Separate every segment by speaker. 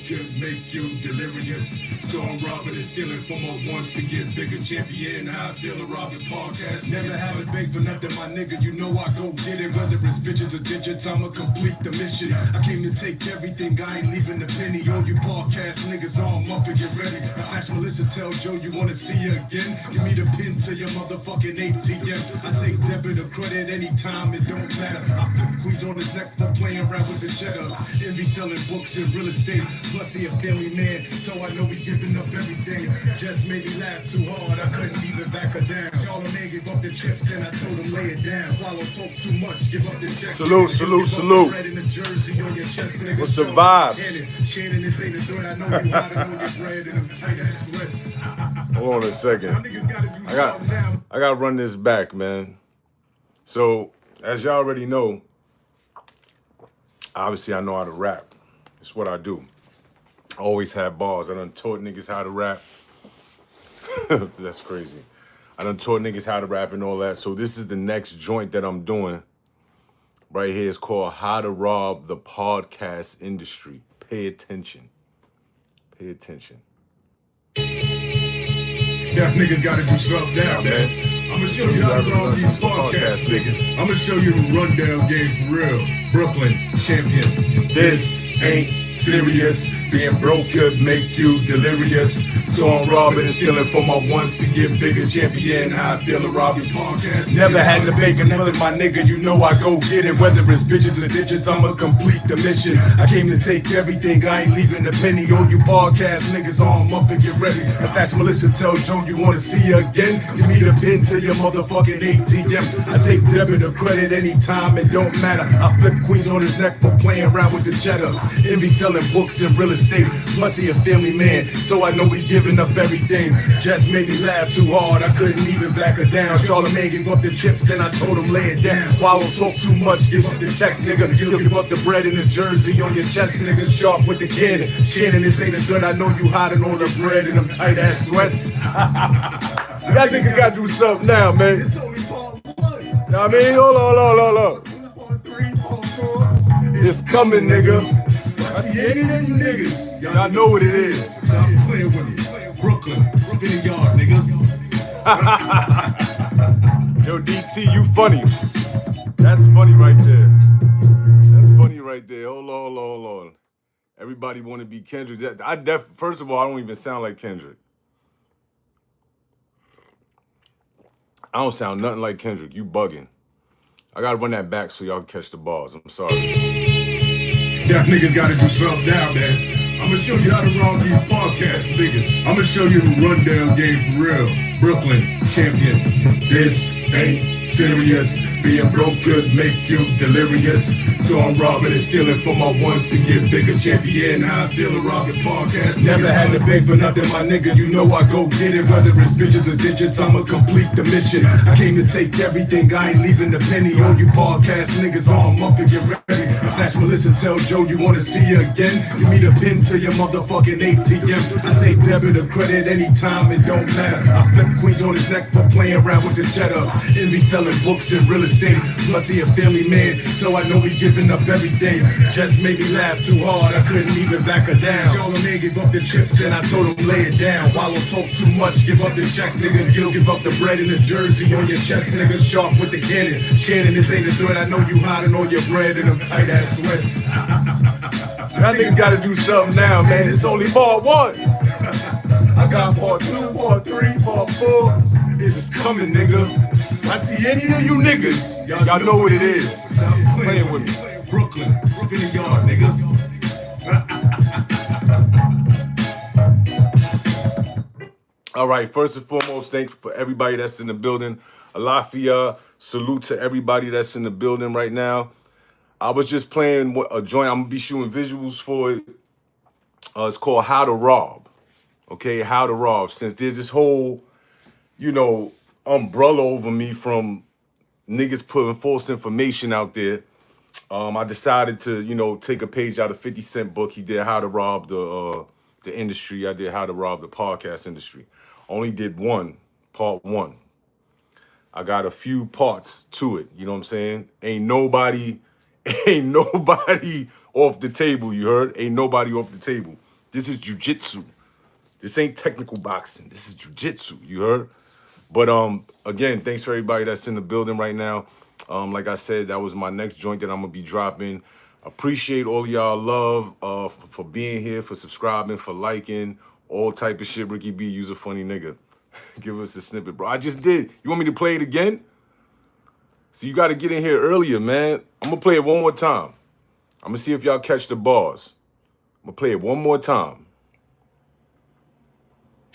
Speaker 1: could make you delirious. So I'm robbing and stealing from my wants to get bigger. Champion, how I feel to rob your podcast. Never had to beg for nothing, my nigga. You know I go get it. Whether it's bitches or digits, I'ma complete the mission. I came to take everything, I ain't leaving a penny. All you podcast niggas, arm up and get ready. I snatch Melissa, tell Joe you wanna see her again. Give me the pin to your motherfucking ATM. I take debit or credit anytime, it don't matter. I flip queens on his neck for playing around with the cheddar. Envy selling books and real estate. Plus he a family man, so I know he giving up everything. Just made me laugh too hard, I couldn't even back her down. Charlamagne gave up the chips, then I told him lay it down. Wallow talk too much, give up the check.
Speaker 2: Salute, salute, salute. What's the vibes?
Speaker 1: Shannon, this ain't a threat, I know you hot, I know your bread and I'm tight as sweats.
Speaker 2: Hold on a second. I gotta run this back, man. So, as y'all already know, obviously I know how to rap. It's what I do. I always have bars. I done taught niggas how to rap. That's crazy. I done taught niggas how to rap and all that. So this is the next joint that I'm doing. Right here is called How to Rob the Podcast Industry. Pay attention. Pay attention.
Speaker 1: Y'all niggas gotta do something now, man. I'ma show you how to rob these podcast niggas. I'ma show you the rundown game for real. Brooklyn champion.
Speaker 2: This ain't serious. Being broke could make you delirious. So I'm robbing and stealing from my wants to get bigger. Champion, how I feel to rob your podcast. Never had to beg another, my nigga. You know I go get it. Whether it's bitches or digits, I'ma complete the mission. I came to take everything, I ain't leaving a penny. All you podcast niggas, arm up and get ready. I snatch Melissa, tell Joe you wanna see her again. Give me the pin to your motherfucking ATM. I take debit or credit anytime, it don't matter. I flip queens on his neck for playing around with the cheddar. Envy selling books and real estate. Plus he a family man, so I know he giving up everything. Just made me laugh too hard, I couldn't even back her down. Charlamagne gave up the chips, then I told him lay it down. Wallow talk too much, give up the check, nigga. You give up the bread and the jersey on your chest, nigga. Sharp with the cannon. Shannon, this ain't a gun, I know you hiding all the bread and them tight ass sweats. Y'all niggas gotta do something now, man.
Speaker 1: It's only part one.
Speaker 2: Know what I mean? Hold on.
Speaker 1: Part 3, part 4.
Speaker 2: It's coming, nigga.
Speaker 1: I see any of you niggas.
Speaker 2: Y'all know what it is.
Speaker 1: Stop playing with me. Brooklyn, spinning yard, nigga.
Speaker 2: Yo, DT, you funny. That's funny right there. That's funny right there. Hold on. Everybody want to be Kendrick. First of all, I don't even sound like Kendrick. I don't sound nothing like Kendrick. You bugging. I gotta run that back so y'all can catch the balls. I'm sorry.
Speaker 1: Y'all niggas gotta do something now, man. I'ma show you how to rob these podcast niggas. I'ma show you the rundown game for real. Brooklyn champion. This ain't serious. Being broke could make you delirious. So I'm robbing and stealing from my wants to get bigger. Champion, how I feel to rob your podcast. Never had to beg for nothing, my nigga. You know I go get it. Whether it's bitches or digits, I'ma complete the mission. I came to take everything, I ain't leaving a penny. All you podcast niggas, arm up and get ready. I snatch Melissa, tell Joe you wanna see her again. Give me the pin to your motherfucking ATM. I take debit or credit anytime, it don't matter. I flip queens on his neck for playing around with the cheddar. Envy selling books and real estate. Plus he a family man, so I know he giving up everything. Just made me laugh too hard, I couldn't even back her down. Charlamagne gave up the chips, then I told him lay it down. Wallow talk too much, give up the check, nigga. You'll give up the bread and the jersey on your chest, nigga. Sharp with the cannon. Shannon, this ain't a threat, I know you hiding all your bread and them tight ass sweats.
Speaker 2: Y'all niggas gotta do something now, man. It's only part 1. I got part 2, part 3, part 4. It's coming, nigga. I see any of you niggas. Y'all know what it is. Stop playing with me.
Speaker 1: Brooklyn, spinning yard, nigga.
Speaker 2: All right, first and foremost, thanks for everybody that's in the building. Alafia, salute to everybody that's in the building right now. I was just playing a joint. I'm going to be shooting visuals for it. It's called How to Rob. Okay, How to Rob. Since there's this whole, umbrella over me from niggas putting false information out there, I decided to, take a page out of 50 Cent book. He did How to Rob the industry. I did How to Rob the podcast industry. Only did part 1. I got a few parts to it. You know what I'm saying? Ain't nobody off the table, you heard? Ain't nobody off the table. This is jujitsu. This ain't technical boxing. This is jujitsu. You heard? But again, thanks for everybody that's in the building right now. Like I said, that was my next joint that I'm gonna be dropping. Appreciate all y'all love for being here, for subscribing, for liking, all type of shit. Ricky B, you's a funny nigga. Give us a snippet, bro. I just did. You want me to play it again? So you got to get in here earlier, man. I'm gonna play it one more time. I'm gonna see if y'all catch the bars. I'm gonna play it one more time.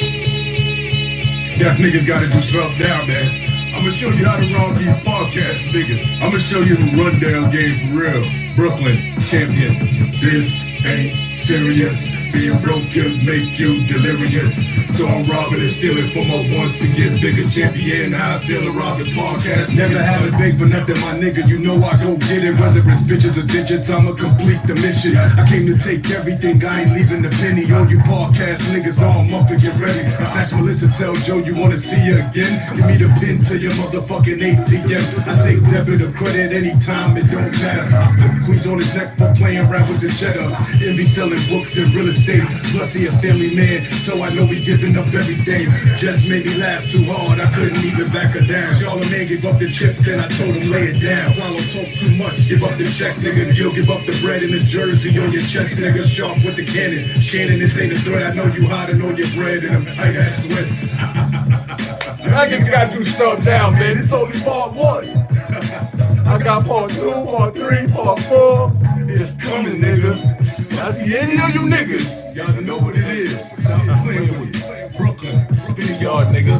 Speaker 1: Y'all niggas gotta do something now, man. I'm gonna show you how to run these podcasts, niggas. I'm gonna show you the rundown game for real. Brooklyn champion. This ain't serious. Being broke could make you delirious. So I'm robbing and stealing for my wants to get bigger. Champion, how I feel to rob the podcast. Never had to beg for nothing, my nigga. You know I go get it. Whether it's bitches or digits, I'ma complete the mission. I came to take everything, I ain't leaving a penny. All you podcast niggas, arm up and get ready. I snatch Melissa, tell Joe you wanna see her again. Give me the pin to your motherfucking ATM. I take debit or credit anytime, it don't matter. I put queens on his neck for playing around with the cheddar. Envy selling books and real estate. Plus he a family man, so I know he giving up everything. Just made me laugh too hard, I couldn't even back her down. Charlamagne gave up the chips, then I told him lay it down. Swallow talk too much, give up the check, nigga. You'll give up the bread and the jersey on your chest, nigga. Sharp with the cannon. Shannon, this ain't a threat. I know you hot and on your bread and them tight ass sweats.
Speaker 2: I think you gotta do something now, man. It's only part one. I got part 2, part 3, part 4. It's coming, nigga. I see any of you niggas.
Speaker 1: Y'all know what it is. Stop playing with it. Brooklyn, spin the yard, nigga.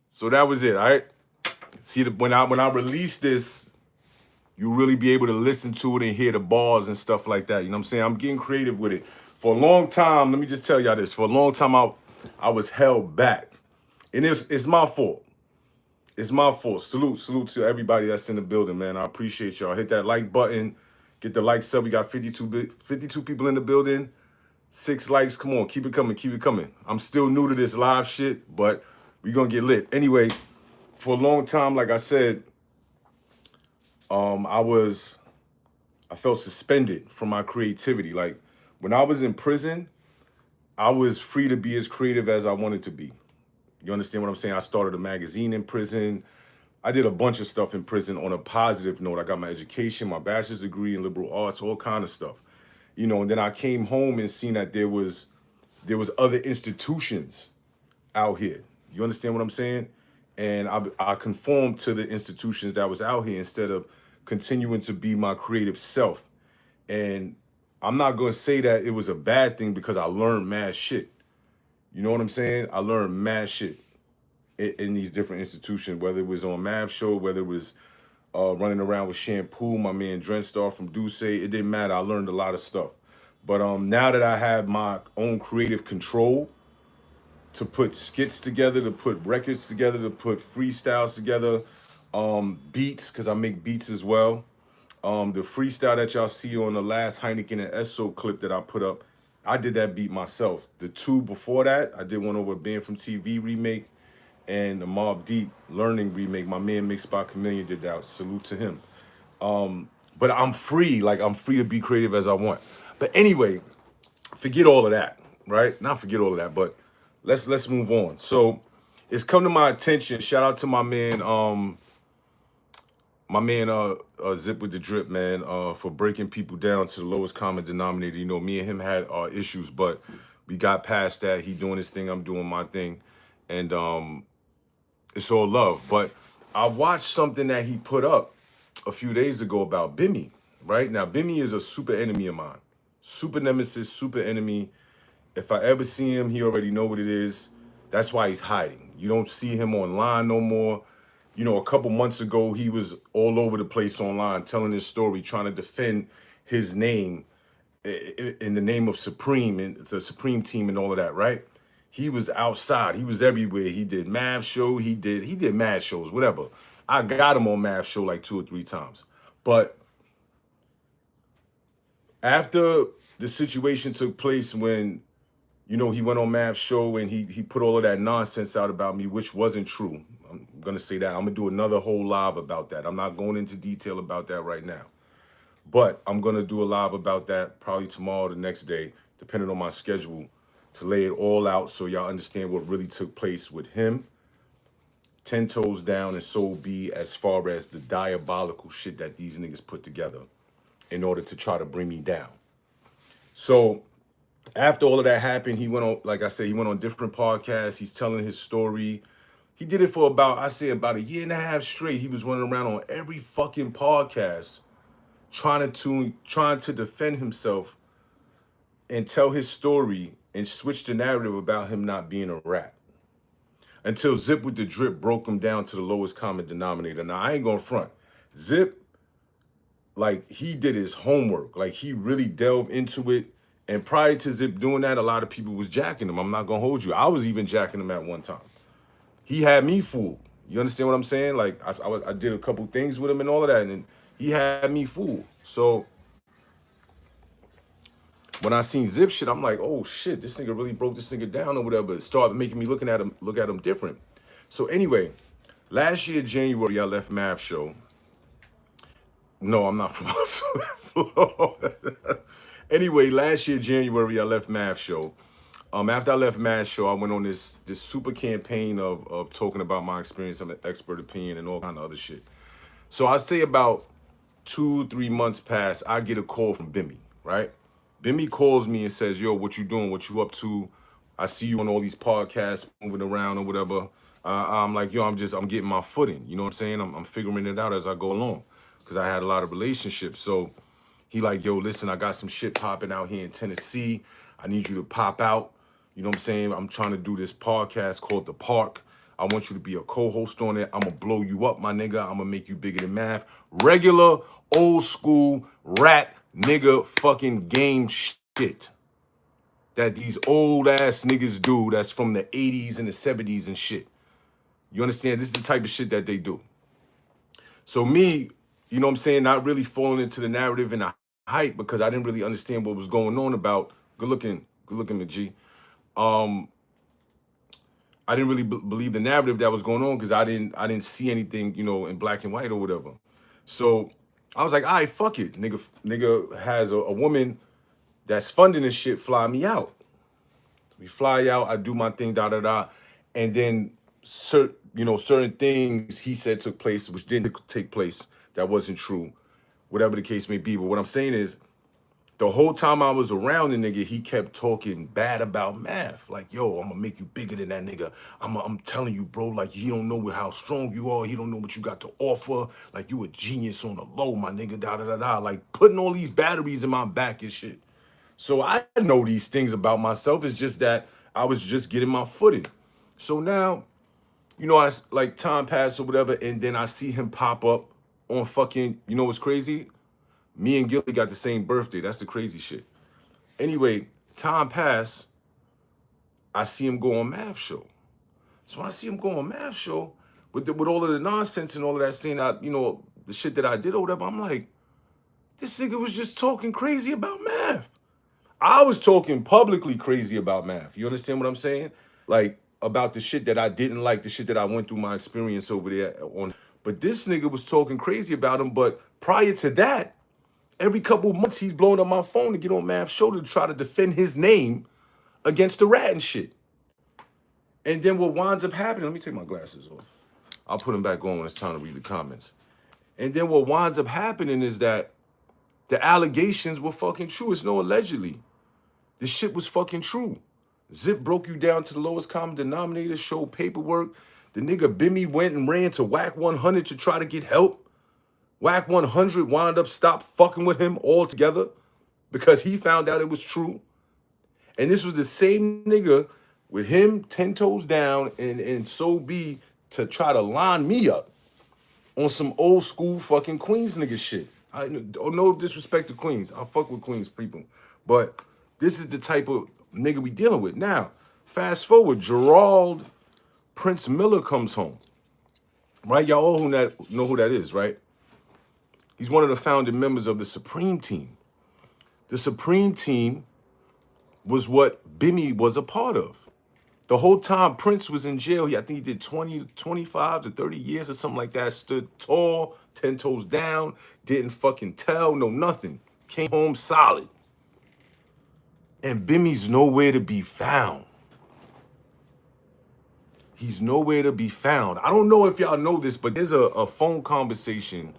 Speaker 2: So that was it, all right? See, when I release this, you really be able to listen to it and hear the bars and stuff like that. You know what I'm saying? I'm getting creative with it. For a long time, let me just tell y'all this. For a long time, I was held back. And it's my fault. It's my fault. Salute to everybody that's in the building, man. I appreciate y'all. Hit that like button. Get the like sub. We got 52 people in the building. 6 likes. Come on, keep it coming. Keep it coming. I'm still new to this live shit, but we gonna get lit. Anyway, for a long time, like I said, I felt suspended from my creativity. Like when I was in prison, I was free to be as creative as I wanted to be. You understand what I'm saying? I started a magazine in prison. I did a bunch of stuff in prison on a positive note. I got my education, my bachelor's degree in liberal arts, all kind of stuff. You know, and then I came home and seen that there was other institutions out here. You understand what I'm saying? And I conformed to the institutions that was out here instead of continuing to be my creative self. And I'm not going to say that it was a bad thing because I learned mad shit. You know what I'm saying? I learned mad shit in these different institutions, whether it was on Mav Show, whether it was running around with Shampoo, my man Drenstar from Duce. It didn't matter. I learned a lot of stuff. But now that I have my own creative control to put skits together, to put records together, to put freestyles together, beats, because I make beats as well. The freestyle that y'all see on the last Heineken and Esso clip that I put up, I did that beat myself. The 2 before that, I did one over Band from TV remake and the Mobb Deep Learning remake. My man Mixed by Chameleon did that. Salute to him. But I'm free. Like, I'm free to be creative as I want. But anyway, forget all of that, right? Not forget all of that, but let's move on. So it's come to my attention. Shout out to my man, Zip with the Drip, man, for breaking people down to the lowest common denominator. You know, me and him had issues, but we got past that. He doing his thing, I'm doing my thing. And it's all love. But I watched something that he put up a few days ago about Bimmy, right? Now, Bimmy is a super enemy of mine. Super nemesis, super enemy. If I ever see him, he already know what it is. That's why he's hiding. You don't see him online no more. You know, a couple months ago, he was all over the place online telling his story, trying to defend his name in the name of Supreme and the Supreme team and all of that, right? He was outside. He was everywhere. He did Mav Show. He did mad shows, whatever. I got him on Mav Show like 2 or 3 times. But after the situation took place when, you know, he went on Mav Show and he put all of that nonsense out about me, which wasn't true. I'm going to say that. I'm going to do another whole live about that. I'm not going into detail about that right now. But I'm gonna do a live about that probably tomorrow or the next day, depending on my schedule, to lay it all out so y'all understand what really took place with him, 10 Toes Down, and Soul B, as far as the diabolical shit that these niggas put together in order to try to bring me down. So after all of that happened, he went on, like I said, he went on different podcasts. He's telling his story. He did it for about, I say, about a year and a half straight. He was running around on every fucking podcast trying to defend himself and tell his story and switch the narrative about him not being a rat. Until Zip with the Drip broke him down to the lowest common denominator. Now, I ain't gonna front. Zip, like, he did his homework. Like, he really delved into it. And prior to Zip doing that, a lot of people was jacking him. I'm not gonna hold you. I was even jacking him at one time. He had me fooled. You understand what I'm saying? Like, I did a couple things with him and all of that, and he had me fooled. So when I seen Zip shit, I'm like, oh shit, this nigga really broke this nigga down or whatever. It started making me look at him different. So anyway, last year, January, I left Math Show. No, I'm not from Florida. Anyway, last year, January, I left Math Show. After I left Math Show, I went on this super campaign of talking about my experience, I'm an expert opinion, and all kind of other shit. So I say about 2-3 months past, I get a call from Bimmy, right? Bimmy calls me and says, yo, what you doing? What you up to? I see you on all these podcasts moving around or whatever. I'm like, yo, I'm getting my footing. You know what I'm saying? I'm figuring it out as I go along because I had a lot of relationships. So he like, yo, listen, I got some shit popping out here in Tennessee. I need you to pop out. You know what I'm saying? I'm trying to do this podcast called The Park. I want you to be a co-host on it. I'm going to blow you up, my nigga. I'm going to make you bigger than Math. Regular, old school, rat, nigga, fucking game shit that these old ass niggas do that's from the 80s and the 70s and shit. You understand? This is the type of shit that they do. So me, you know what I'm saying, not really falling into the narrative and the hype because I didn't really understand what was going on about. Good looking, McG. I didn't really believe the narrative that was going on because I didn't see anything, you know, in black and white or whatever. So I was like, all right, fuck it. Nigga has a woman that's funding this shit fly me out. We fly out, I do my thing, and then certain things he said took place which didn't take place, that wasn't true, whatever the case may be. But what I'm saying is, the whole time I was around the nigga, he kept talking bad about Math. Like, yo, I'm gonna make you bigger than that nigga. I'm telling you, bro, like, he don't know how strong you are. He don't know what you got to offer. Like, you a genius on the low, my nigga, Like, putting all these batteries in my back and shit. So I know these things about myself. It's just that I was just getting my footing. So now, you know, like time passed or whatever, and then I see him pop up on fucking, you know what's crazy? Me and Gilly got the same birthday. That's the crazy shit. Anyway, time passed. I see him go on Math Show. So I see him go on Math Show with all of the nonsense and all of that, saying that, you know, the shit that I did or whatever. I'm like, this nigga was just talking crazy about Math. I was talking publicly crazy about Math. You understand what I'm saying? Like, about the shit that I didn't like, the shit that I went through my experience over there on. But this nigga was talking crazy about him. But prior to that, every couple months, he's blowing up my phone to get on Math's show to try to defend his name against the rat and shit. And then what winds up happening, let me take my glasses off. I'll put them back on when it's time to read the comments. And then what winds up happening is that the allegations were fucking true. It's no allegedly. This shit was fucking true. Zip broke you down to the lowest common denominator, showed paperwork. The nigga Bimmy went and ran to Whack 100 to try to get help. Whack 100 wound up stopped fucking with him altogether because he found out it was true. And this was the same nigga with him 10 toes down and so be to try to line me up on some old school fucking Queens nigga shit. No disrespect to Queens. I fuck with Queens people. But this is the type of nigga we dealing with. Now, fast forward, Gerald Prince Miller comes home. Right? Y'all all know who that is, right? He's one of the founding members of the Supreme Team. The Supreme Team was what Bimmy was a part of.
Speaker 3: The whole time Prince was in jail, I think he did 20, 25 to 30 years or something like that. Stood tall, 10 toes down, didn't fucking tell, no nothing. Came home solid. And Bimmy's nowhere to be found. He's nowhere to be found. I don't know if y'all know this, but there's a phone conversation.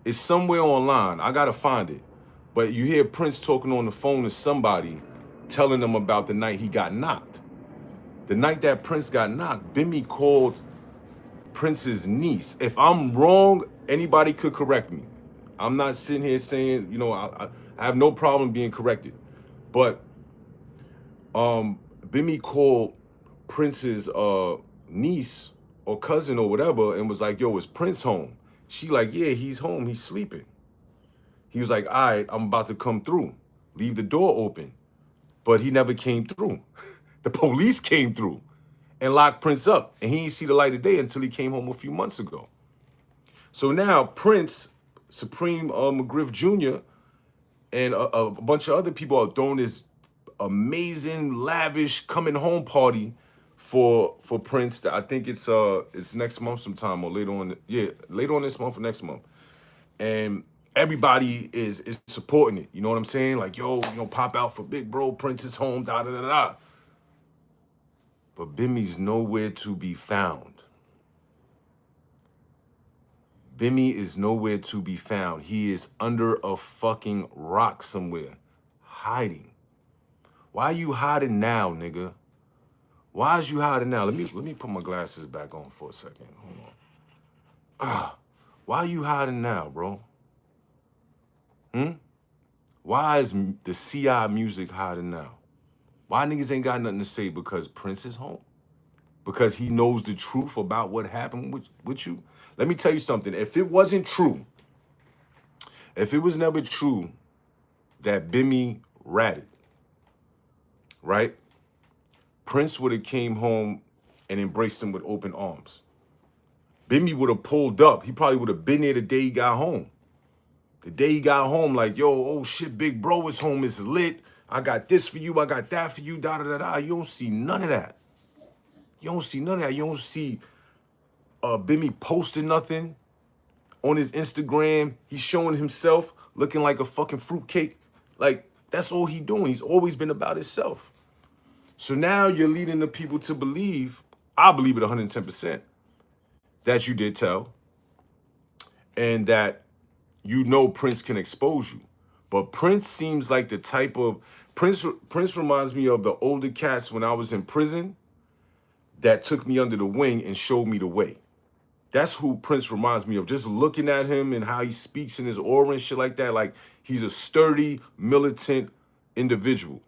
Speaker 3: It's somewhere online. I gotta find it. But you hear Prince talking on the phone to somebody, telling them about the night he got knocked. The night that Prince got knocked, Bimmy called Prince's niece. If I'm wrong, anybody could correct me. I'm not sitting here saying, you know, I have no problem being corrected. But Bimmy called Prince's niece or cousin or whatever and was like, yo, is Prince home? She like, yeah, he's home, he's sleeping. He was like, all right, I'm about to come through. Leave the door open. But he never came through. The police came through and locked Prince up. And he didn't see the light of day until he came home a few months ago. So now Prince, Supreme McGriff Jr., and a bunch of other people are throwing this amazing, lavish coming home party for Prince. I think it's next month sometime or later on. Yeah, later on this month or next month. And everybody is supporting it. You know what I'm saying? Like, yo, you know, pop out for big bro, Prince is home, da da da da. But Bimmy's nowhere to be found. Bimmy is nowhere to be found. He is under a fucking rock somewhere, hiding. Why are you hiding now, nigga? Why is you hiding now? Let me put my glasses back on for a second. Hold on. Why are you hiding now, bro? Why is the CI music hiding now? Why niggas ain't got nothing to say? Because Prince is home? Because he knows the truth about what happened with you? Let me tell you something. If it wasn't true, if it was never true that Bimmy ratted, right? Prince would have came home and embraced him with open arms. Bimmy would have pulled up. He probably would have been there the day he got home. The day he got home, like, yo, oh shit, big bro is home, it's lit. I got this for you, I got that for you, da da da da. You don't see none of that. You don't see none of that. You don't see Bimmy posting nothing on his Instagram. He's showing himself looking like a fucking fruitcake. Like, that's all he doing. He's always been about himself. So now you're leading the people to believe, I believe it 110%, that you did tell, and that you know Prince can expose you. But Prince seems like the type of, Prince reminds me of the older cats when I was in prison that took me under the wing and showed me the way. That's who Prince reminds me of. Just looking at him and how he speaks in his aura and shit like that, like he's a sturdy, militant individual.